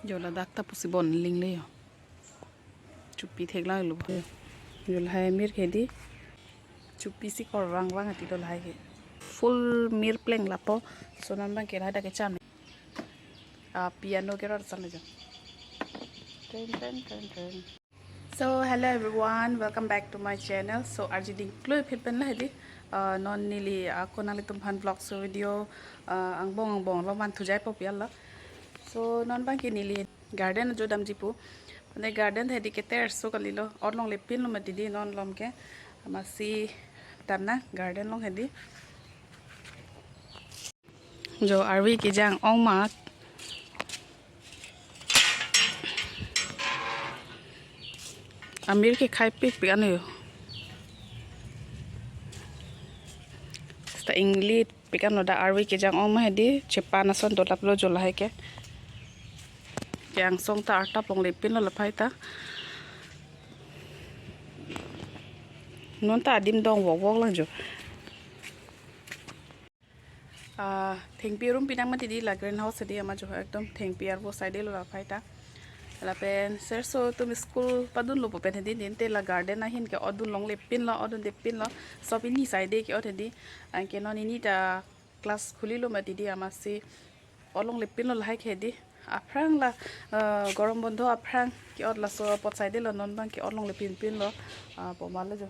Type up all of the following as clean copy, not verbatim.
Giờ là đắc ta pusi bon ling leo chupi thek la lu giờ là hai mir khedi chupi si kor rang rang ati dol hai full mir pleng lapo sonan bang kera da ke cham piano kera san le so hello everyone, welcome back to my channel. So arji ding kloi phit pen la hedi non nili akonali tum han vlog so video ang bong lo man thujai pop yalla. So non bang ke nili garden jo dam jipu ne garden hedi ke ter so kalilo or long le pin lo mati di non lom ke masi tamna garden long hedi jo arwi ki jang ong ma amir ke khai pik pik anu sta ingli pikan lo da arwi ke jang ong ma hedi chepa na son dolap lo jo lai ke yang song ta arta pong le pin lo la phai ta non ta dim dong wok lang jo theng pi room pinang mati di la greenhouse di ama jo ekdom theng pi ar bo side lo la phai ta la pen serso tum school padun lo pen hedi din te la garden a hin ke odun long le pin lo odun de pin lo so pin ni side ke othedi an ke non ni ta class khuli lo mati di ama si olong le pin lo la hai khedi aprang la gorom bondho aprang ki od la so pot side lo non bang ki olong le pin lo po mal jo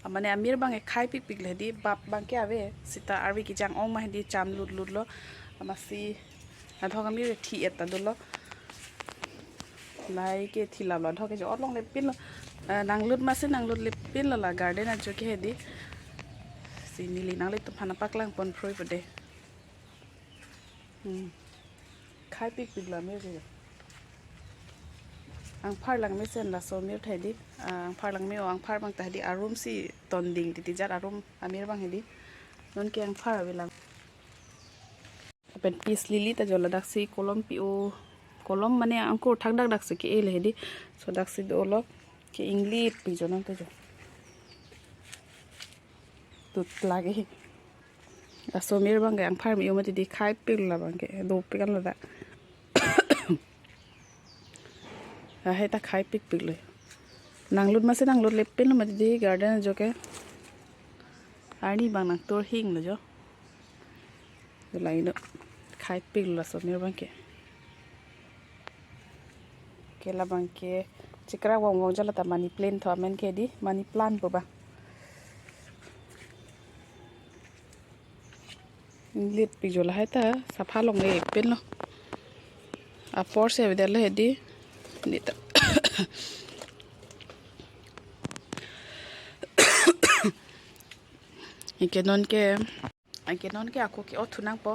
amane amir bang e khai pik le di bap bang ke ave sita arwi ki jang ong ma di cham lut lo amasi adhok amir thi eta dolo lai ke thila lo adhok ke jo olong le pin lo nang lut ma se nang lut le pin lo la garden a jo ke di si nili nang le tu phana paklang pon phroi pade khai pik la me je ang phar lang me sen la so mir thai di ang phar lang me ang phar bang ta di arum si ton ding ti jat arum amir bang hedi non ke ang phar awilang pen pis lili ta jola dak si kolom pi o kolom mane angko thak dak se ke ele hedi so dak si do lo ke ingli pi jonan ta jo tut lage la so mir bang ang phar mi o mati di khai pik la bang ke do pi kan la da hai ta khai pik le nang lut ma se nang lut le pin lo ma di garden jo ke ani bang nang tor hing lo jo lai no khai pik la so mir bang ke la bang ke chikra wong jala ta mani plant tho men ke di mani plant bo ba lit pi jo la hai ta sapha long le pin lo apor se vidal le di ni ta ke non ke ako ke othunang po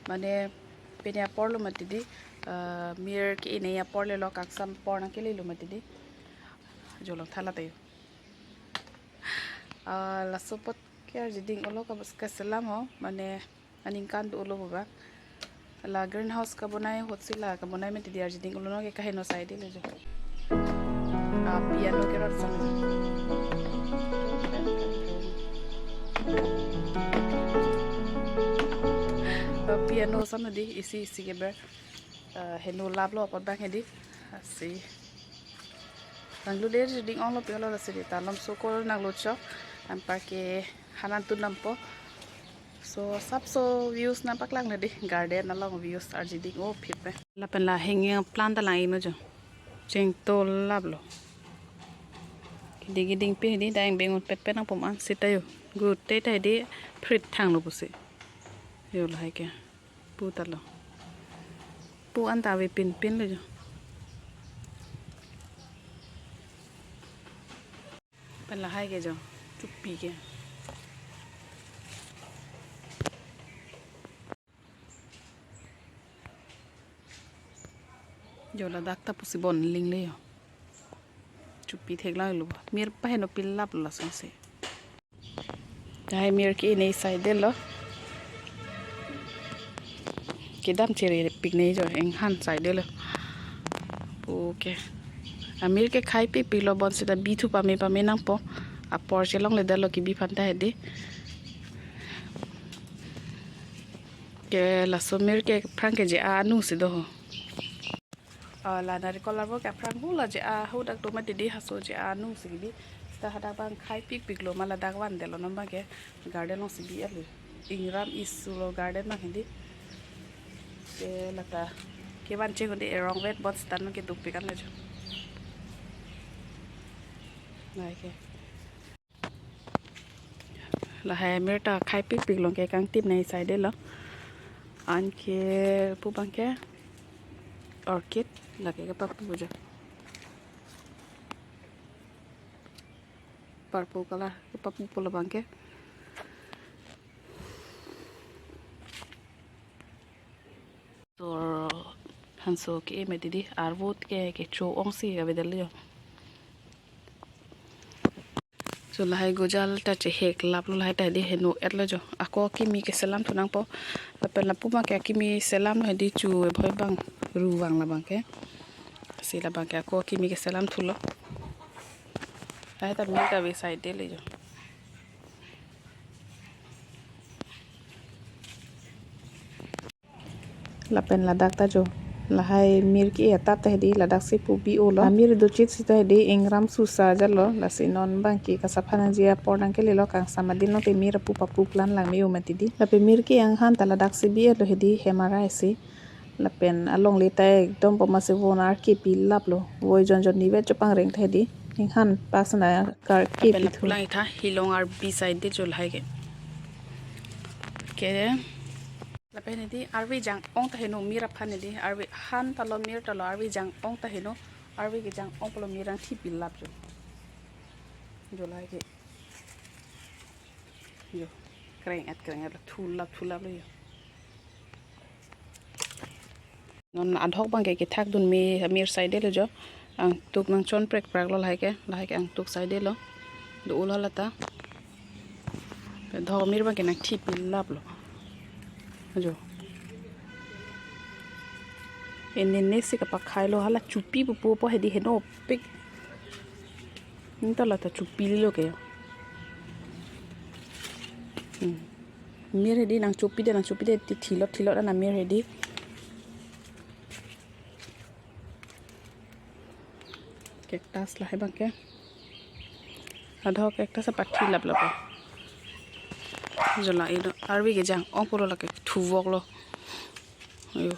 mane penia porlo matidi mir ke ine ya porle lo kaksam porna ke le lo matidi jolong thala tayo la sopot ke jiding olo ka bas kasalam ho mane aning kan do lo ba la greenhouse ka bonai hotsila ka bonai matidi jiding olo no ke kaheno side le jo piano ke rot sam piano san di isi ke ber hello lablo pot bang hedi asi nanglu der ding ong lo pelo la sidi talam sokol nanglu cho ampa ke hanan tu nampo so sap so views na paklang le di garden na long views arji ding o phit pe la pen la hanging plant la ino jo cheng to lablo ding pe di dang bengon pet nang pom ang sitayo good te tai di phrit thang lo busi yo la hai ke pu ta lo pu an ta we pin le jo pen la hai ke jo chupi ke jo la dak ta pusi bon ling le yo chupi thek la lu mir pa heno pil lap la son se dai mir ki nei side lo ke dam chere pik nei jo eng han side lo okay amir ke khai pi lo bon se da bithu pa me nang po apor che long le da lo ki bi phanta hedi ke la somir ke phang ke je anu se do là nari color wo ka prang hula je a hu dak to ma didi haso je a nu sibi sta hada bang khai pik pik lo mala dak wan de lo namba ke garden lo sibi alu ingram isulo garden ma hindi ke lata ke ban che gonde wrong wet bot stan ke duk pikan le jo nai ke là hai mươi ta khai pik pik long ke kang tip này sai de lo an ke pu bang ke orchid là cái papu jo purple color cái papu pula bang ke to hanso ke me didi arvot ke cho ong si ga vedel yo so lahai gojal ta che hek lap lo lahai ta di henu etlo jo ako kimi ke selam thunang po la pen la puma ke kimi selam no di chu e bhoi bang ruwang la bang ke si la bang ke ako kimi ke selam thulo lahai ta mi ta be side de le jo la pen la dak ta jo lahai mir ki eta ta di la dak se pu bi o lo mir do chit si ta di ingram su sa ja lo la se non bang ki ka saphana jia pornang ke le lo kang samadin no te mir pu papu plan lang me o mati di la pe mir ki ang han ta la dak se bi lo hedi hemara se la pen along le ta ekdom po ma se vonar ki pi lap lo woi jon jon ni ve chopang reng the di ing han pasna kar ki pi thulang tha hilong ar bi side de jol hai ke la pe di arwi jang ong ta henu mira phan di arwi han talo mir talo arwi jang ong ta henu arwi ge jang ong polo mirang thi pilap jo lai ke yo kreng at thulap le yo non adhok bang ke thak dun mi mir side le jo ang tuk nang chon prek prak lo lai ke ang tuk side lo do ul halata pe dhok mir bang ke nang thi pilap lo jo ene nesi ka pakhai lo hala chupi pu po hedi heno pik nta la ta chupi lo ke mir hedi nang chupi de ti thilo na mir hedi cactus la hai bang ke adho cactus sa pathi lap lo jola ido arwi ge jang ong polo la ke thuwok lo ayo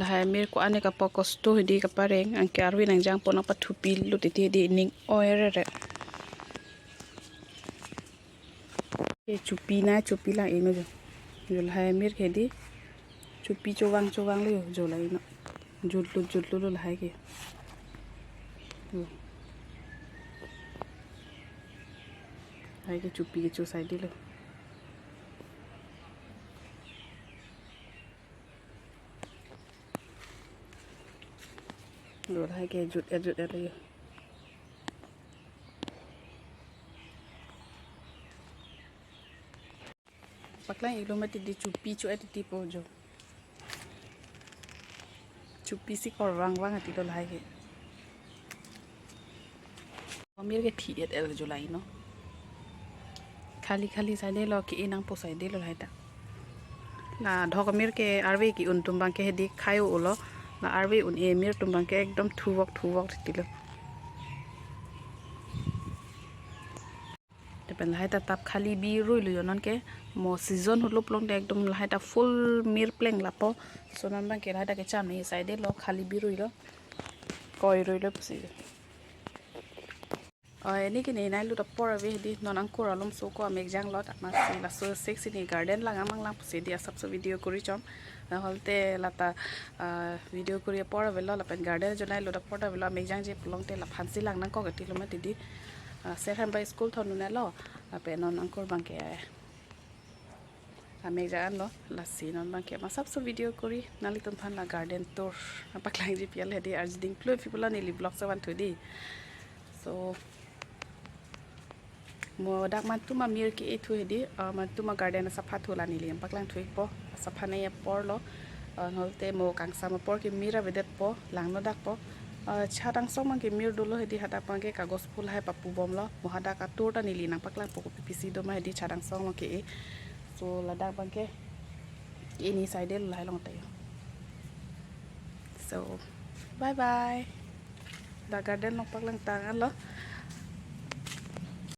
lahai mir ko ane ka pokosto hedi ka pareng ang ke arwi nang jang pona pathupil lu ti di ning oere re ke chupi la ino jo lahai mir ke di chupi chowang le jo la ino jutlu lahai ke hai ke chupi ke chu side di lo rồi hai cái rụt đây bác lang ilo mati di chupi chu ati tipo jo chupi si kor wang ati lo hai ke amir ke thi et el jo lai no khali side lo ki inang po side lo hai ta la dhok amir ke arwe ki un tumbang ke hedi khayo ulo la arwe un emir tumbang ke ekdom thuwok tilo pen lahai ta tap khali bi roi lo non ke mo season holo plong de ekdom lahai ta full mir pleng lapo sonan bang ke lahai ta ke chan ni side lo khali bi roi lo koi roi lo pusi ini ke nei nai lu ta por ave di non ang kor alom so ko amek jang lot ma si la so sexy ni garden lang amang lang pusi dia sab so video kori chom na holte lata video kori por ave lo la pen garden jonai lu ta por ave lo amek jang je plong te la phansi lang nang ko ke ti lo ma ti di serhan by school thonu na lo ape non angkor bangke ame jan lo la si non bangke ma sab so video kori nali tum phan la garden tour apak lang ji pial hedi arjiding plo people ni li blog sa wan thodi so mo dak man tuma mir ki ethu hedi man tuma garden sa pha thola ni li apak lang thui po sa pha nei por lo nolte mo kang sama por ki mira vedet po lang no dak po chadang song mang ki mir dolo hedi hada pangke kagos phul hai papu bom lo mo hada ka tur ta nili nang paklang po pipisi do ma hedi chadang song mang ki so ladak pangke ini side lai long tayo so bye bye da garden long paklang tangan lo